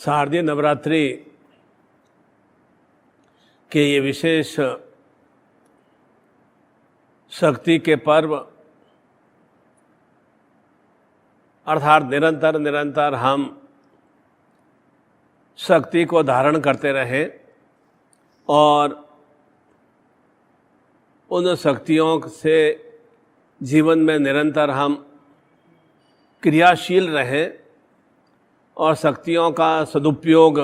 शारदीय नवरात्रि के ये विशेष शक्ति के पर्व अर्थात निरंतर निरंतर हम शक्ति को धारण करते रहें और उन शक्तियों से जीवन में निरंतर हम क्रियाशील रहें और शक्तियों का सदुपयोग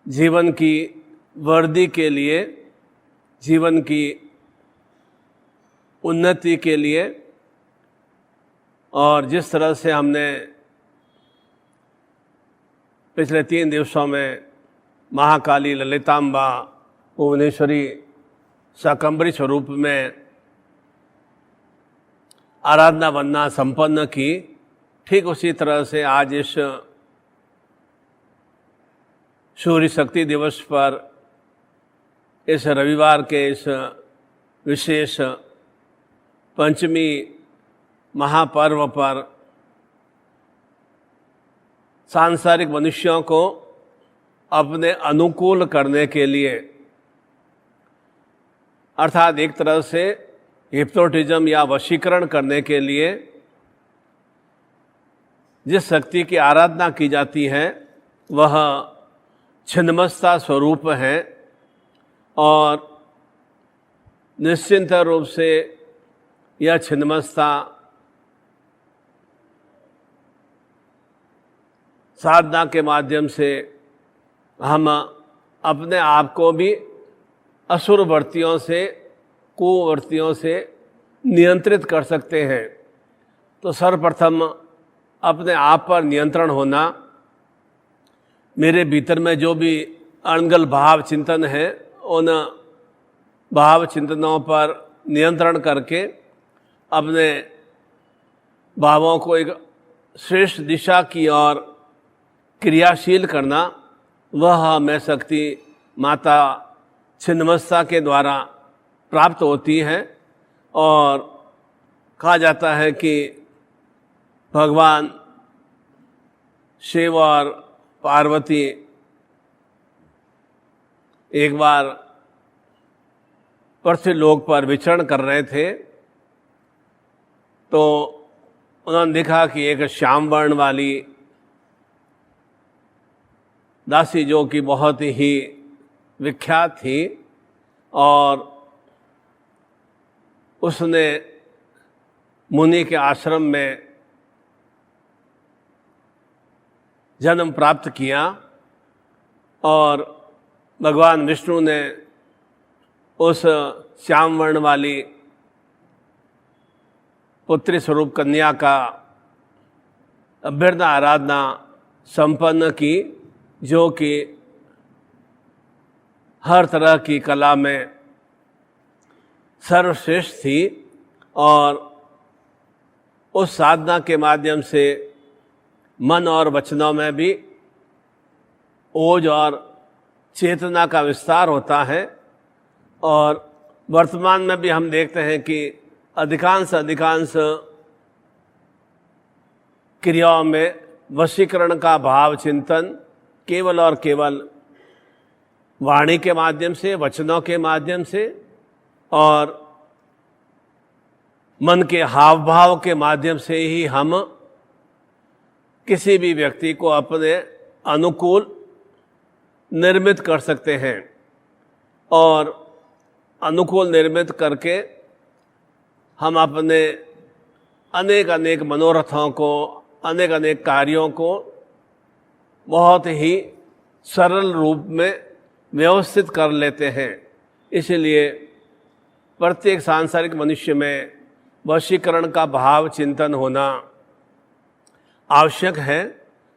जीवन की वृद्धि के लिए, जीवन की उन्नति के लिए। और जिस तरह से हमने पिछले 3 दिवसों में महाकाली, ललितांबा, भुवनेश्वरी, शाकंभरी स्वरूप में आराधना वंदना संपन्न की, ठीक उसी तरह से आज इस सूर्य शक्ति दिवस पर, इस रविवार के इस विशेष पंचमी महापर्व पर सांसारिक मनुष्यों को अपने अनुकूल करने के लिए, अर्थात एक तरह से हिप्नोटिज्म या वशीकरण करने के लिए जिस शक्ति की आराधना की जाती है वह छिन्नमस्ता स्वरूप है। और निश्चिंत रूप से यह छिन्नमस्ता साधना के माध्यम से हम अपने आप को भी असुर वृत्तियों से, कुवृत्तियों से नियंत्रित कर सकते हैं। तो सर्वप्रथम अपने आप पर नियंत्रण होना, मेरे भीतर में जो भी अणगल भाव चिंतन है उन भाव चिंतनों पर नियंत्रण करके अपने भावों को एक श्रेष्ठ दिशा की ओर क्रियाशील करना, वह हमें शक्ति माता छिन्नमस्ता के द्वारा प्राप्त होती है। और कहा जाता है कि भगवान शिव और पार्वती एक बार पृथ्वीलोक पर विचरण कर रहे थे, तो उन्होंने देखा कि एक श्याम वर्ण वाली दासी, जो कि बहुत ही विख्यात थी, और उसने मुनि के आश्रम में जन्म प्राप्त किया और भगवान विष्णु ने उस श्याम वर्ण वाली पुत्री स्वरूप कन्या का अभ्यर्थना आराधना संपन्न की, जो कि हर तरह की कला में सर्वश्रेष्ठ थी। और उस साधना के माध्यम से मन और वचनों में भी ओज और चेतना का विस्तार होता है। और वर्तमान में भी हम देखते हैं कि अधिकांश क्रियाओं में वशीकरण का भाव चिंतन केवल और केवल वाणी के माध्यम से, वचनों के माध्यम से और मन के हाव भाव के माध्यम से ही हम किसी भी व्यक्ति को अपने अनुकूल निर्मित कर सकते हैं। और अनुकूल निर्मित करके हम अपने अनेक मनोरथों को, अनेक कार्यों को बहुत ही सरल रूप में व्यवस्थित कर लेते हैं। इसलिए प्रत्येक सांसारिक मनुष्य में वशीकरण का भाव चिंतन होना आवश्यक है,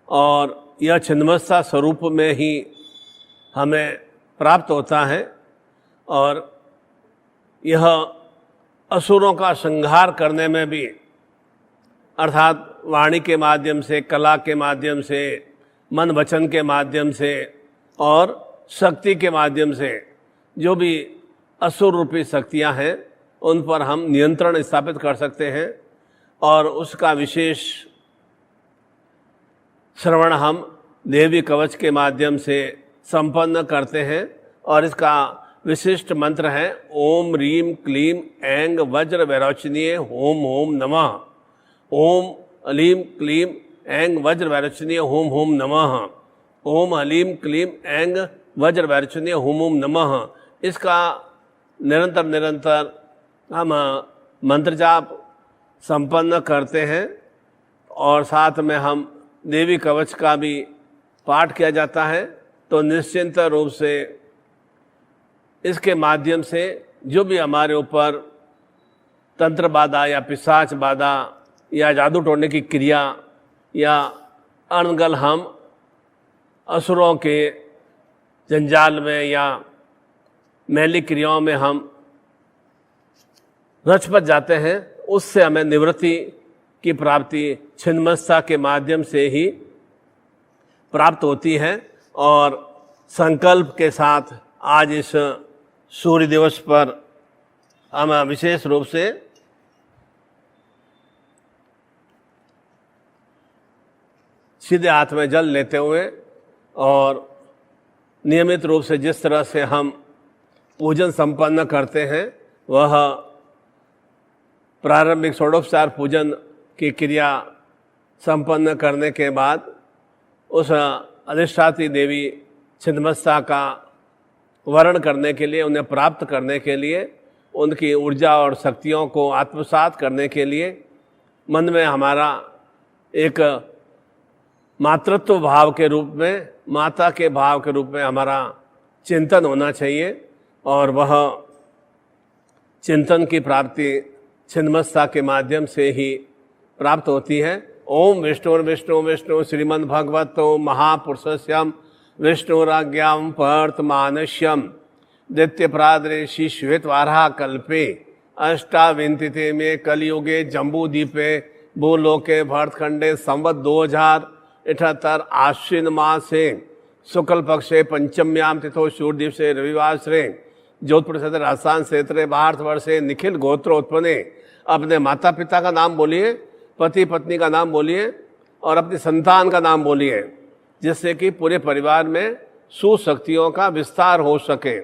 और यह छिन्नमस्ता स्वरूप में ही हमें प्राप्त होता है। और यह असुरों का संहार करने में भी, अर्थात वाणी के माध्यम से, कला के माध्यम से, मन वचन के माध्यम से और शक्ति के माध्यम से, जो भी असुर रूपी शक्तियां हैं उन पर हम नियंत्रण स्थापित कर सकते हैं। और उसका विशेष श्रवण हम देवी कवच के माध्यम से संपन्न करते हैं। और इसका विशिष्ट मंत्र है ओम रीम क्लीम ऐंग वज्र वैरोचनीय होम होम नमः। ओम अलीम क्लीम ऐंग वज्र वैरोचनीय होम होम नमः। ओम अलीम क्लीम ऐंग वज्र वैरोचनीय होम होम नमः। इसका निरंतर निरंतर हम मंत्र जाप संपन्न करते हैं और साथ में हम देवी कवच का भी पाठ किया जाता है। तो निश्चिंत रूप से इसके माध्यम से जो भी हमारे ऊपर तंत्र बाधा या पिशाच बाधा या जादू टोड़ने की क्रिया या अनगल हम असुरों के जंजाल में या मैली क्रियाओं में हम रचपत जाते हैं, उससे हमें निवृत्ति की प्राप्ति छिन्नमस्ता के माध्यम से ही प्राप्त होती है। और संकल्प के साथ आज इस सूर्य दिवस पर हम विशेष रूप से सीधे हाथ में जल लेते हुए और नियमित रूप से जिस तरह से हम पूजन संपन्न करते हैं वह प्रारंभिक षोडोपचार पूजन की क्रिया संपन्न करने के बाद उस अधिष्ठात्री देवी छिन्नमस्ता का वर्ण करने के लिए, उन्हें प्राप्त करने के लिए, उनकी ऊर्जा और शक्तियों को आत्मसात करने के लिए मन में हमारा एक मातृत्व भाव के रूप में, माता के भाव के रूप में हमारा चिंतन होना चाहिए। और वह चिंतन की प्राप्ति छिन्नमस्ता के माध्यम से ही प्राप्त होती है। ओम विष्णु विष्णु विष्णु श्रीमद् भगवतो महापुरुषस्यम विष्णुराज्ञां वर्तमानस्यम दैत्यप्रादरेशि श्वेतवाराह कल्पे अष्टाविंतिते में कलयुगे जम्बूद्वीपे भूलोके भरतखंडे संवत 2078 आश्विन मासे शुक्ल पक्षे पंचम्याम तिथो सूर्य दिवसे रविवासरे जोधपुर क्षेत्र राजस्थान क्षेत्र भारतवर्षे निखिल गोत्रोत्पन्ने। अपने माता पिता का नाम बोलिए, पति पत्नी का नाम बोलिए और अपनी संतान का नाम बोलिए, जिससे कि पूरे परिवार में सुशक्तियों का विस्तार हो सके।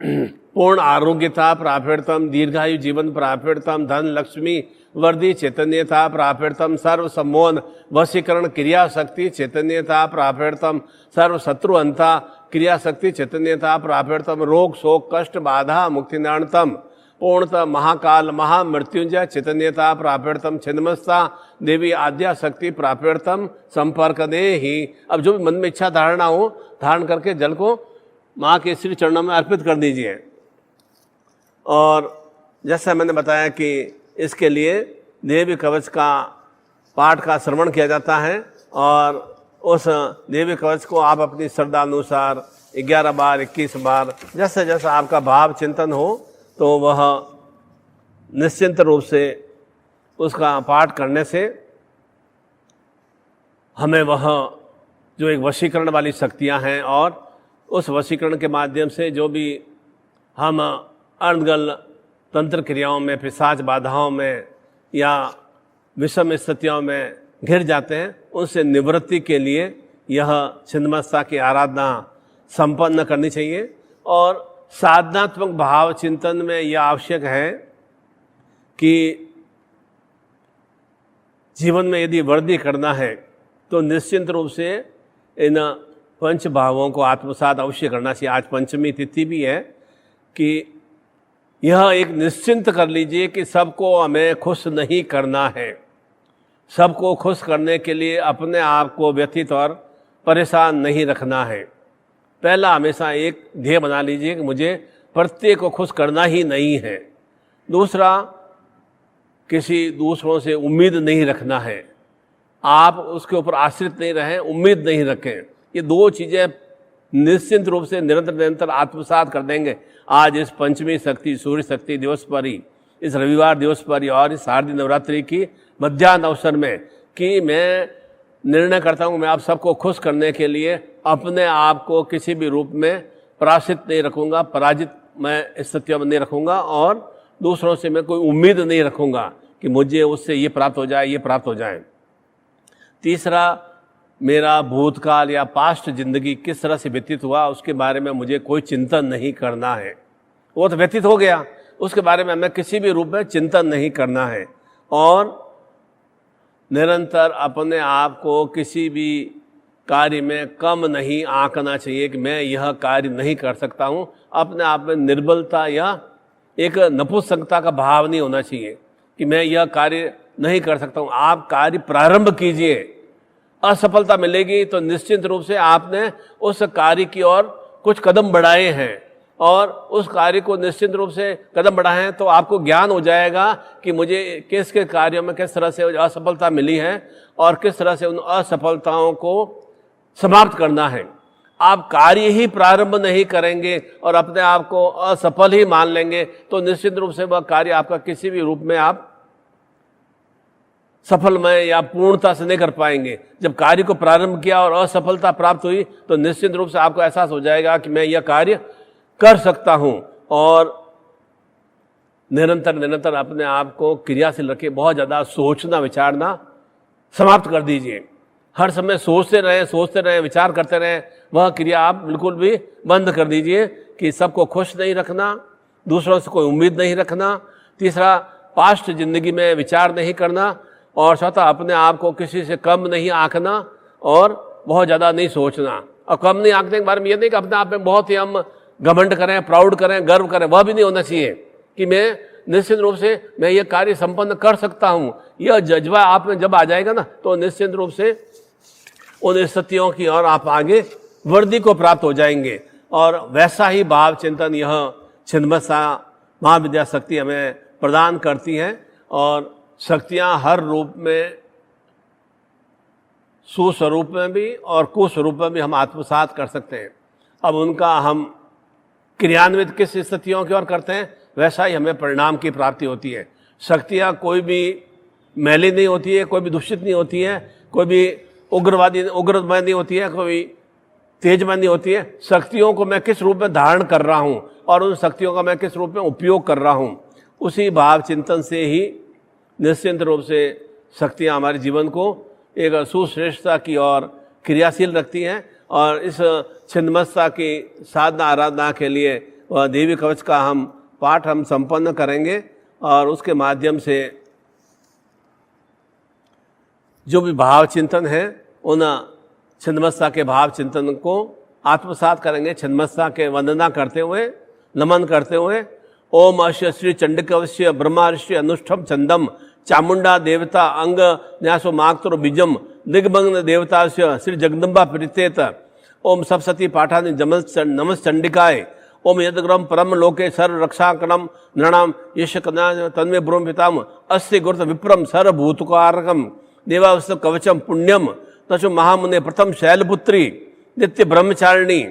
पूर्ण आरोग्यता प्राप्यर्थम, दीर्घायु जीवन प्राप्यर्थम, धन लक्ष्मी वर्धि चैतन्यता प्राप्यर्थम, सर्व सम्मोहन वशीकरण क्रिया शक्ति चैतन्यता प्राप्यर्थम, सर्व शत्रु अंता क्रिया शक्ति चैतन्यता प्राप्यर्थम, रोग शोक कष्ट बाधा मुक्ति नारणतम, पूर्णतः महाकाल महामृत्युंजय चैतन्यता प्राप्यर्थम, छिन्नमस्ता देवी आद्या शक्ति प्राप्यर्थम संपर्क दे ही। अब जो भी मन में इच्छा धारणा हो, धारण करके जल को माँ के श्री चरणों में अर्पित कर दीजिए। और जैसा मैंने बताया कि इसके लिए देवी कवच का पाठ का श्रवण किया जाता है और उस देवी कवच को आप अपनी श्रद्धा अनुसार 11 बार 21 बार जैसे जैसा आपका भाव चिंतन हो तो वह निश्चिंत रूप से उसका पाठ करने से हमें वह जो एक वशीकरण वाली शक्तियां हैं और उस वशीकरण के माध्यम से जो भी हम अर्धगल तंत्र क्रियाओं में, पिशाच बाधाओं में या विषम स्थितियों में घिर जाते हैं, उनसे निवृत्ति के लिए यह छिन्नमस्ता की आराधना संपन्न करनी चाहिए। और साधनात्मक भाव चिंतन में यह आवश्यक है कि जीवन में यदि वृद्धि करना है तो निश्चिंत रूप से इन पंच भावों को आत्मसात अवश्य करना चाहिए। आज पंचमी तिथि भी है कि यह एक निश्चिंत कर लीजिए कि सबको हमें खुश नहीं करना है। सबको खुश करने के लिए अपने आप को व्यथित और परेशान नहीं रखना है। पहला हमेशा एक ध्येय बना लीजिए कि मुझे प्रत्येक को खुश करना ही नहीं है। दूसरा, किसी दूसरों से उम्मीद नहीं रखना है। आप उसके ऊपर आश्रित नहीं रहें, उम्मीद नहीं रखें। ये दो चीज़ें निश्चिंत रूप से निरंतर निरंतर आत्मसात कर देंगे। आज इस पंचमी शक्ति सूर्य शक्ति दिवस पर ही, इस रविवार दिवस पर ही और इस शारदीय नवरात्रि की मध्याह्न अवसर में कि मैं निर्णय करता हूँ मैं आप सबको खुश करने के लिए अपने आप को किसी भी रूप में पराजित नहीं रखूँगा, पराजित मैं स्थितियों में नहीं रखूँगा और दूसरों से मैं कोई उम्मीद नहीं रखूँगा कि मुझे उससे ये प्राप्त हो जाए, ये प्राप्त हो जाए। तीसरा, मेरा भूतकाल या पास्ट जिंदगी किस तरह से व्यतीत हुआ उसके बारे में मुझे कोई चिंतन नहीं करना है। वो तो व्यतीत हो गया, उसके बारे में हमें किसी भी रूप में चिंतन नहीं करना है। और निरंतर अपने आप को किसी भी कार्य में कम नहीं आंकना चाहिए कि मैं यह कार्य नहीं कर सकता हूँ। अपने आप में निर्बलता या एक नपुंसकता का भाव नहीं होना चाहिए कि मैं यह कार्य नहीं कर सकता हूँ। आप कार्य प्रारंभ कीजिए, असफलता मिलेगी तो निश्चित रूप से आपने उस कार्य की ओर कुछ कदम बढ़ाए हैं, और उस कार्य को निश्चित रूप से कदम बढ़ाए हैं तो आपको ज्ञान हो जाएगा कि मुझे किस के कार्यों में किस तरह से असफलता मिली है और किस तरह से उन असफलताओं को समाप्त करना है। आप कार्य ही प्रारंभ नहीं करेंगे और अपने आप को असफल ही मान लेंगे तो निश्चित रूप से वह कार्य आपका किसी भी रूप में आप सफलमय या पूर्णता से नहीं कर पाएंगे। जब कार्य को प्रारंभ किया और असफलता प्राप्त हुई तो निश्चित रूप से आपको एहसास हो जाएगा कि मैं यह कार्य कर सकता हूं। और निरंतर अपने आप को क्रियाशील रखें। बहुत ज़्यादा सोचना विचारना समाप्त कर दीजिए। हर समय सोचते रहें, विचार करते रहें, वह क्रिया आप बिल्कुल भी बंद कर दीजिए कि सबको खुश नहीं रखना, दूसरों से कोई उम्मीद नहीं रखना। तीसरा, पास्ट जिंदगी में विचार नहीं करना। और चौथा, अपने आप को किसी से कम नहीं आंकना और बहुत ज़्यादा नहीं सोचना। और कम नहीं आंकने के बारे में यह नहीं कि अपने आप में बहुत ही हम घमंड करें, प्राउड करें, गर्व करें, वह भी नहीं होना चाहिए कि मैं निश्चित रूप से मैं ये कार्य संपन्न कर सकता हूँ। यह जज्बा आप में जब आ जाएगा ना तो निश्चित रूप से उन स्थितियों की ओर आप आगे वृद्धि को प्राप्त हो जाएंगे। और वैसा ही भाव चिंतन यह छिन्नमस्ता महाविद्या शक्ति हमें प्रदान करती हैं। और शक्तियाँ हर रूप में, सुस्वरूप में भी और कुस्वरूप में भी हम आत्मसात कर सकते हैं। अब उनका हम क्रियान्वित किस स्थितियों की ओर करते हैं वैसा ही हमें परिणाम की प्राप्ति होती है। शक्तियाँ कोई भी मैली नहीं होती है, कोई भी दूषित नहीं होती है, कोई भी उग्रमय नहीं होती है, कोई तेजमय नहीं होती है। शक्तियों को मैं किस रूप में धारण कर रहा हूँ और उन शक्तियों का मैं किस रूप में उपयोग कर रहा हूँ, उसी भाव चिंतन से ही निश्चित रूप से शक्तियाँ हमारे जीवन को एक सुश्रेष्ठता की ओर क्रियाशील रखती हैं। और इस छिन्नमस्ता की साधना आराधना के लिए वह देवी कवच का हम पाठ हम संपन्न करेंगे और उसके माध्यम से जो भी भाव चिंतन है उन छिन्नमस्ता के भाव चिंतन को आत्मसात करेंगे। छिन्नमस्ता के वंदना करते हुए, नमन करते हुए, ओम अश्य श्री चंडिकवश्य ब्रह्मा ऋषि अनुष्ठम चंदम चामुंडा देवता अंग न्यासो माक्तुर बीजम दिग्भंग देवतास्य श्री जगदम्बा प्रीतेत ओम सप्तशती पाठानि नमस् चंडिकाय ओम यदग्रम परम लोके सर्व रक्षाकरम नृणाम यश कन्या तन्मे ब्रह्म पिताम अस्ति गुरुत विप्रम सर्वभूतकारकम देवावस्त कवचम पुण्यम तसु महामुने प्रथम शैलपुत्री नित्य ब्रह्मचारिणी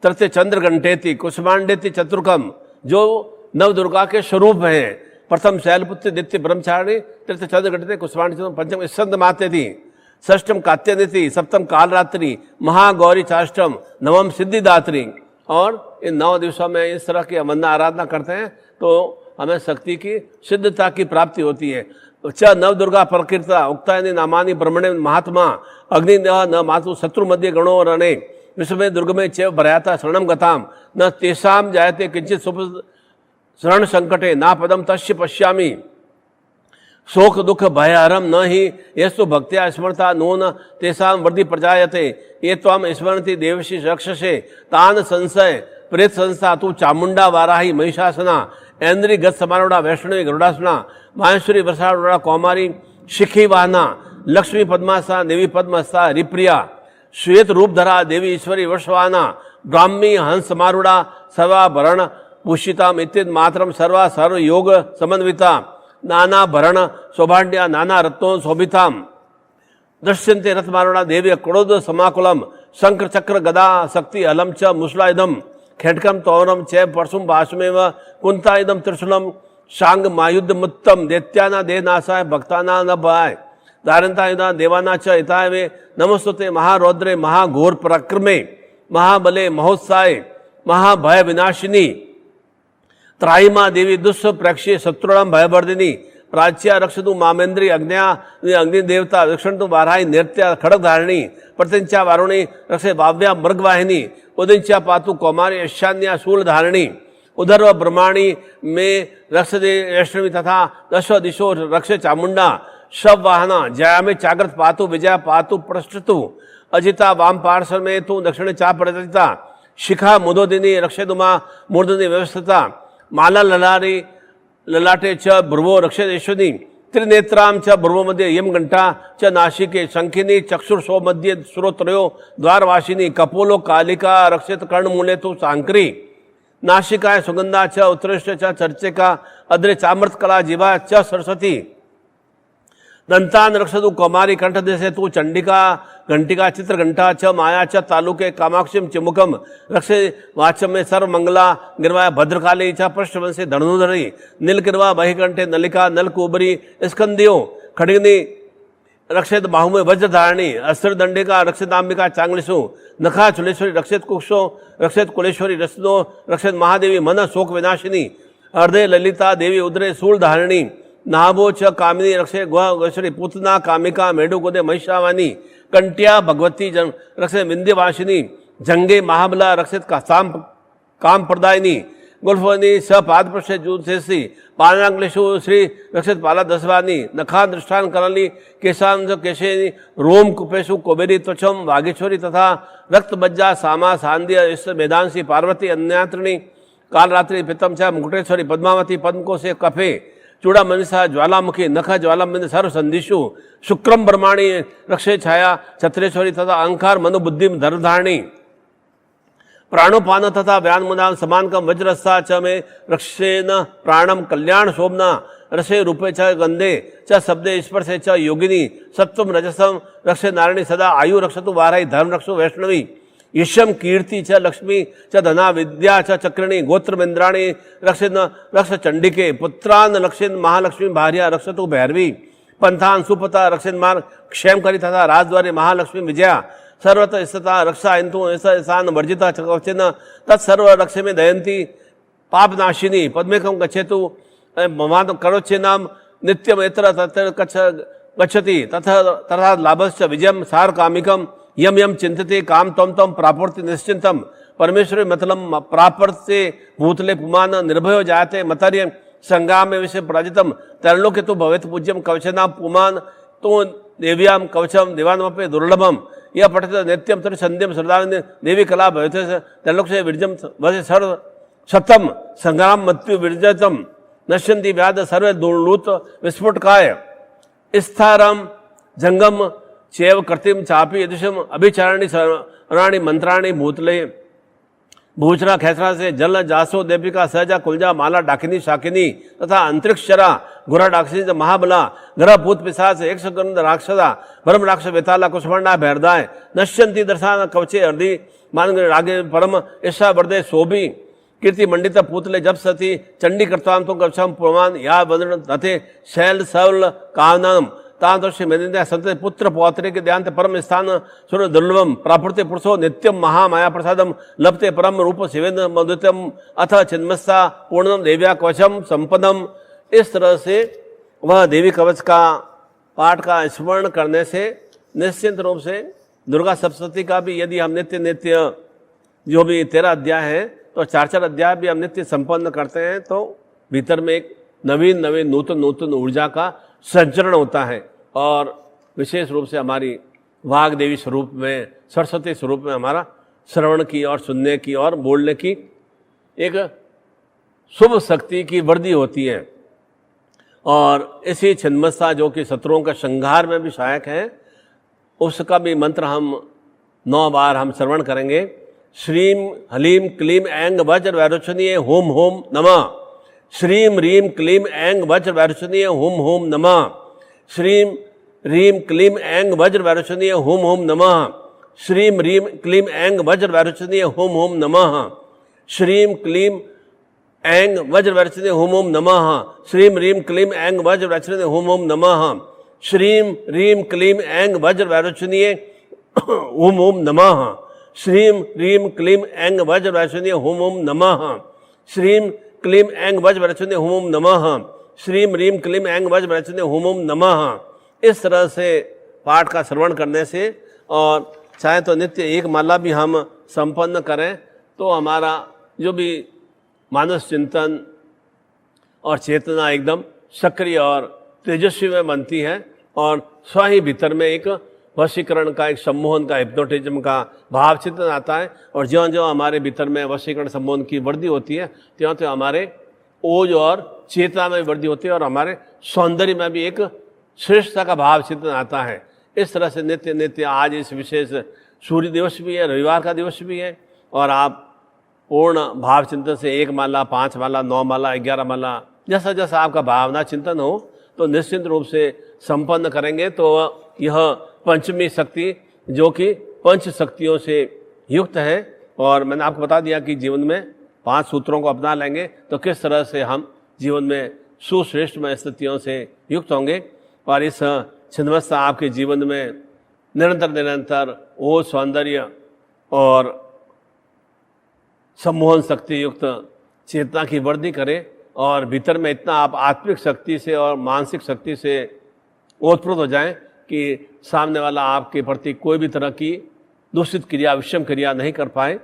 तृतीय चंद्रघंटेति कुसुमांडेति चतुर्कम, जो नव दुर्गा के स्वरूप हैं। प्रथम शैलपुत्री, नित्य ब्रह्मचारिणी, तृतीय चंद्रघंटेति कुसुमांडेति, पंचम स्कंद मातेति, षष्टम कात्यायनी, सप्तम कालरात्रि, महागौरी चाष्टम, नवम सिद्धिदात्री। और इन 9 दिवसों में इस तरह की वंदना आराधना करते हैं तो हमें शक्ति की सिद्धता की प्राप्ति होती है। च नव दुर्गा प्रकृता उक्तानि नामानि ब्रह्मणे महात्मा अग्नि न मातु शत्रु मध्य गणो रणे विश्व दुर्गमे चैव भरयाता शरणम गताम न तेषाम जायते किंचित सुख शरण संकटे ना पदम तस्य पश्यामि शोक दुख भयहरम न ही यस्तु भक्त्या स्मरता नून तेषाम वृद्धि प्रजायते ये त्वाम स्मरन्ति देवशी रक्षसे तान संशय प्रेत संस्था तू चामुंडा वाराही महिषासना ऐन्द्री गत समारूढ़ा वैष्णवी गरुड़ासना माहेश्वरी वृषारूढ़ा कौमारी शिखी वाहना लक्ष्मी पद्मासा देवी पद्मस्था रिप्रिया श्वेत रूपधरा देवी ईश्वरी वर्षवाना ब्राह्मी हंस समारूढ़ा सर्वाभरण भूषिता इत्येत मातरम सर्वा सर्व योग समन्विता नाना भरण सौभाग्या नाना रत्नों शोभिताम दृश्यन्ते रथमारूढ़ा देवी क्रोध समाकुलम शंकर चक्र गदा शक्ति अलम च मुसलायुधम खेटकम तौरम चैव परशुम भाषमेव कुंतायुधम त्रिशूलम शांग मायुद्ध मुत्तम दैत्याना देहनाशाय भक्ताना न भय धारंतायुधा देवाना च हिताय वे नमस्तुते महारौद्रे महाघोर पराक्रमे महाबले महोत्साय महाभय विनाशिनी त्राहिमा देवी दुस्व प्रेक्षी शत्रुणाम भयवर्धिनी प्राच्या रक्षतु मामेन्द्री अग्न्या अग्निदेवता रक्षन्तु वाराही नृत्या खड्गधारिणी प्रत्यंचा वारुणी रक्षे वाव्या मृगवाहिनी उदिंचा पातु कौमारी ईशान्या शूलधारिणी उधर्व ब्रह्माणी में रक्षदे वैष्णवी तथा दश दिशो रक्षे चामुंडा शव वाहना जया में चाग्रत पातु विजया पातु पृष्ठतु अजिता वाम पार्श्व में तू दक्षिण चा प्रचिता शिखा मुदोदिनी रक्षेदुमा मूर्धनि व्यवस्थिता माला ललारी ललाटे च भ्रुवो रक्षेश्वनी त्रिनेत्राम च भ्रुवो मध्ये यम घंटा च नाशिके शंखिनी चक्षुर्षो मध्ये श्रोत्रयो द्वारवासिनी कपोलो कालिका रक्षित कर्णमूले तु सांकरी नाशिकाय सुगंधा च उत्कृष्ट च चर्चिका अद्रे चामृत कला जीवा च सरस्वती दंतान रक्षतु कौमारी कंठ देशे तू चंडिका घंटिका चित्र घंटा च माया च तालुके कामाक्षिम चिमुकम रक्षे वाचम में सर्व मंगला गिरवाया भद्रकाली च पृष्ठवंशी धनुधरी नीलगिरवा बहिकंठे नलिका नलकुबरी स्कंदियो खड़िगनी रक्षित बाहु में वज्रधारिणी अस्त्र दंडिका रक्षितांबिका चांगलिशु नखा चुलेश्वरी रक्षित कुक्षो रक्षित कुलेश्वरी रसनो रक्षित महादेवी मन शोक विनाशिनी हृदय ललिता देवी उदरे सूल धारिणी नाभो च कामिनी रक्षे गोश्वरी पुतना कामिका मेढुगोदे महिषावानी कंटिया भगवती जन रक्षित विंध्यवासिनी जंगे महाबला रक्षित काम प्रदायिनी गुल्फवनी स पाद पृष्ठे जूथेसी पानांगलेशु श्री रक्षित पाला दसवानी नखा दृष्टान करली केशांश केशेनी रोम कुपेशु कुबेरी त्वचम वागेश्वरी तथा रक्त बज्जा सामा सांध्य इस वेदांशी पार्वती अन्यात्रिणी कालरात्रि पितम च मुकुटेश्वरी पद्मावती पद्म से कफे चूड़ा मनसा ज्वालामुखी नख ज्वालामिंद सर्व संदिशु शुक्रम ब्रह्माणी रक्षे छाया छत्रेश्वरी तथा अहंकार मनोबुद्धि धरधारणी प्राणोपान तथा व्यानमुदान समानकम वज्रस्था च में रक्षेन प्राणम कल्याण शोभना रसे रूपे च गंधे च शब्दे स्पर्शे च योगिनी सत्वम रजसम रक्षे नारायणी सदा आयु रक्षतु वाराई धर्म रक्षो वैष्णवी यशम कीर्ति च लक्ष्मी च धना विद्या च चक्रिणी गोत्रमिंद्राणी रक्षिन रक्ष चंडिके पुत्रान रक्षिन महालक्ष्मी भार्या रक्षतु भैरवी पंथान सुपता रक्षिन मार्ग क्षेम करी तथा राजद्वारे महालक्ष्मी विजया सर्वत स्थिता रक्षा इंतु ईशान वर्जिता कवचन तत्सर्व रक्ष में दयंती पापनाशिनी पद्मेकम गच्छेतु ममाद करोचे नाम नित्यम एत्र तत्र गच्छति तथा लाभश्च विजयम सार कामिकम यम यम चिंतते काम तम तम प्रापूर्ति निश्चिंतम परमेश्वरी मतलम प्रापर्ते भूतले पुमान निर्भयो जाते मतर्य संग्राम में विषय पराजितम त्रैलोक्य तो भवेत पूज्यम कवचनाम पुमान तो देव्याम कवचम देवानमपे दुर्लभम यह पठते नित्यम तरी संध्यम श्रद्धा देवी कला भवते त्रैलोक से विरजम वसे सर्व शतम संग्राम मृत्यु विरजतम नश्यंती व्याध सर्व दुर्लूत विस्फुटकाय स्थारम जंगम चैव कृतिम चापी यदिशम अभिचारणी राणी मंत्राणी भूतले भूचरा खेसरा से जल जासो देविका सहजा कुलजा माला डाकिनी शाकिनी तथा अंतरिक्षरा गुरा डाक्षी महाबला ग्रह भूत पिशाच एक सगंध राक्षसा परम राक्ष वेताला कुष्मंडा भैरदाय नश्यंती दर्शान कवचे अर्धि मान रागे परम ईशा वर्दे शोभी कीर्ति मंडित पूतले जब सती चंडी कर्ताम तो कवचम प्रमाण या वदन तथे शैल सवल कानम तादृश्य मेदिंद्या संत पुत्र पौत्रे के ध्यान परम स्थान सुर दुर्लभम प्रापूर्ति पुरुषो नित्यम महामाया प्रसादम लभते परम रूप शिवेन्द्र मधुतम अथ चिन्मस्ता पूर्णम देव्या कवचम संपदम। इस तरह से वह देवी कवच का पाठ का स्मरण करने से निश्चित रूप से दुर्गा सप्तशती का भी यदि हम नित्य नित्य जो भी 13 अध्याय है तो 4-4 अध्याय भी हम नित्य संपन्न करते हैं तो भीतर में एक नवीन नूतन ऊर्जा का संचरण होता है और विशेष रूप से हमारी वाग देवी स्वरूप में सरस्वती स्वरूप में हमारा श्रवण की और सुनने की और बोलने की एक शुभ शक्ति की वृद्धि होती है। और इसी छिन्नमस्ता जो कि शत्रुओं का संहार में भी सहायक है उसका भी मंत्र हम 9 बार हम श्रवण करेंगे। श्रीम हलीम क्लीम ऐंग वज्र वैरोचनीय होम होम नमः। श्रीम रीम क्लीम ऐंग वज्र वैरोचनीय होम होम नमः। श्रीम रीम क्लीम ऐंग वज्र वैरोचनीय होम होम नमः। श्रीम रीम क्लीम ऐंग वज्र वैरोचनीय होम होम नमः। श्रीम क्लीम ऐंग वज्र वैरोचनीय होम होम नमः। श्रीम रीम क्लीम ऐंग वज्र वैरोचनीय होम होम नमः। श्रीम रीम क्लीम ऐंग वज्र वैरोचनीय होम होम नमः। श्रीम रीम क्लीम ऐंग वज्र वैरोचनीय होम होम नमः। श्रीम क्लीम ऐंग वज्र वैरोचनीय होम होम नमः। श्रीम रीम क्लीम ऐंग वज वचने हुम नमः। इस तरह से पाठ का श्रवण करने से, और चाहे तो नित्य एक माला भी हम संपन्न करें, तो हमारा जो भी मानस चिंतन और चेतना एकदम सक्रिय और तेजस्वी में बनती है, और स्व ही भीतर में एक वशीकरण का, एक सम्मोहन का, हिप्नोटिज्म का भाव चिंतन आता है। और ज्यों ज्यों हमारे भीतर में वशीकरण सम्मोहन की वृद्धि होती है, त्यों त्यों हमारे ओज और चेतना में वृद्धि होती है, और हमारे सौंदर्य में भी एक श्रेष्ठता का भाव चिंतन आता है। इस तरह से नित्य नित्य आज इस विशेष सूर्य दिवस भी है, रविवार का दिवस भी है, और आप पूर्ण भाव चिंतन से 1 माला, 5 माला, 9 माला, 11 माला, जैसा जैसा आपका भावना चिंतन हो, तो निश्चित रूप से संपन्न करेंगे। तो यह पंचमी शक्ति जो कि पंच शक्तियों से युक्त है, और मैंने आपको बता दिया कि जीवन में 5 सूत्रों को अपना लेंगे तो किस तरह से हम जीवन में सुश्रेष्ठमय स्थितियों से युक्त होंगे। और इस छिन्नमस्ता आपके जीवन में निरंतर निरंतर वो सौंदर्य और सम्मोहन शक्ति युक्त चेतना की वृद्धि करे, और भीतर में इतना आप आत्मिक शक्ति से और मानसिक शक्ति से ओतप्रोत हो जाएं कि सामने वाला आपके प्रति कोई भी तरह की दूषित क्रिया, विषम क्रिया नहीं कर पाए,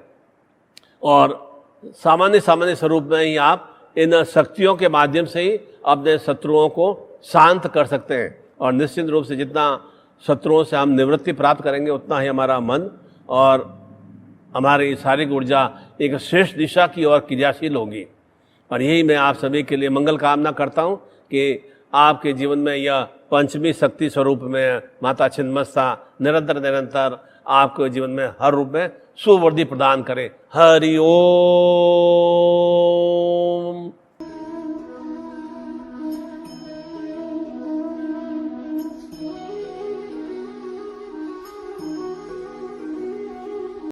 और सामान्य स्वरूप में ही आप इन शक्तियों के माध्यम से ही अपने शत्रुओं को शांत कर सकते हैं। और निश्चित रूप से जितना शत्रुओं से हम निवृत्ति प्राप्त करेंगे, उतना ही हमारा मन और हमारी शारीरिक ऊर्जा एक श्रेष्ठ दिशा की ओर क्रियाशील होगी। और यही मैं आप सभी के लिए मंगल कामना करता हूँ कि आपके जीवन में यह पंचमी शक्ति स्वरूप में माता छिन्नमस्ता निरंतर निरंतर आपके जीवन में हर रूप में सुवृद्धि प्रदान करे। हरि ओम।